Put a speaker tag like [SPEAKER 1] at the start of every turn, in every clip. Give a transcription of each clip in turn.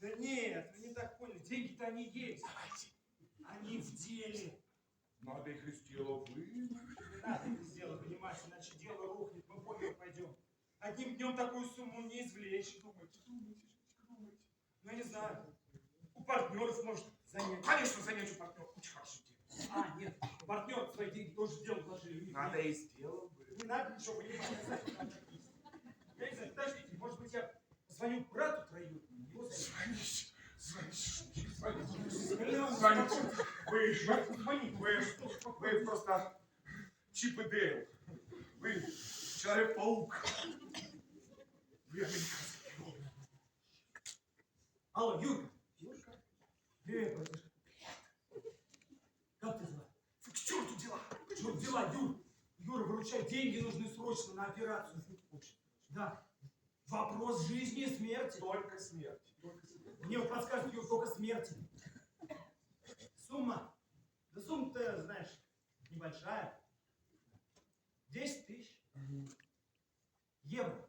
[SPEAKER 1] Да нет, вы не так поняли. Деньги-то они есть.
[SPEAKER 2] Давайте.
[SPEAKER 1] Они в деле.
[SPEAKER 2] Надо их из дела вынуть.
[SPEAKER 1] Не надо их из дела вынимать, иначе дело рухнет, мы по миру пойдем. Одним днем такую сумму не извлечь.
[SPEAKER 2] Думайте.
[SPEAKER 1] Ну, я не знаю. У партнеров может занять.
[SPEAKER 2] Конечно, занять у партнера очень хорошее дело.
[SPEAKER 1] А, нет, партнер свои деньги тоже в дело вложили.
[SPEAKER 2] Надо из дела вынуть.
[SPEAKER 1] Не надо ничего вынимать, я знаю, что там написано. Я не знаю, подождите, может быть, я позвоню брату троюродному, его зовут.
[SPEAKER 2] Вы просто Чип и Дейл. Вы Человек-паук. Вы американский герой.
[SPEAKER 1] Алло, Юрка. Юрка? Привет, братишка. Как ты звать?
[SPEAKER 2] К черту дела.
[SPEAKER 1] Что дела, Юр? Юра, выручай, деньги нужны срочно на операцию. Да. Вопрос жизни и смерти.
[SPEAKER 2] Только смерть. Только смерть.
[SPEAKER 1] Мне вот подсказывают, Юр, только смерти. Сумма? Да сумма-то, знаешь, небольшая. 10 тысяч. Евро.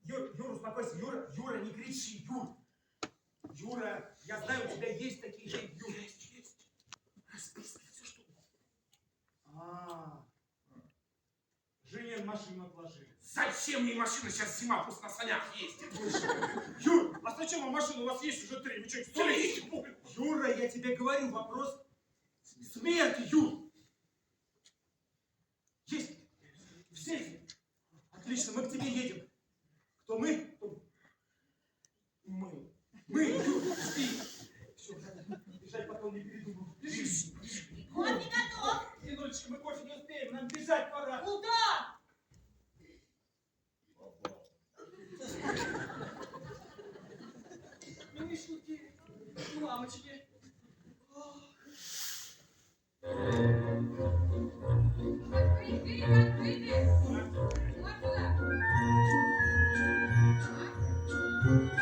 [SPEAKER 1] Юра, успокойся. Юра, не кричи, Юр. Юра, я знаю, у тебя есть такие деньги, Юра.
[SPEAKER 2] Есть. Расписки, все что угодно.
[SPEAKER 1] А, жене машину отложили.
[SPEAKER 2] Зачем мне машина? Сейчас зима, пусть на санях ездит.
[SPEAKER 1] Юр, а зачем вам машина? У вас есть уже 3. Вы что,
[SPEAKER 2] Три.
[SPEAKER 1] Юра, я тебе говорю, вопрос смерти, Юр. Есть. Все. Отлично, мы к тебе едем. Кто мы? Кто? Мы. Мы, Юр, жди. Все, бежать потом не передумал. Бежи.
[SPEAKER 3] Кофе готов.
[SPEAKER 1] Ленулечка, мы кофе не успеем, нам бежать пора.
[SPEAKER 3] Куда?
[SPEAKER 1] Ну не шути, мамочки.
[SPEAKER 3] Открыть. Вот сюда.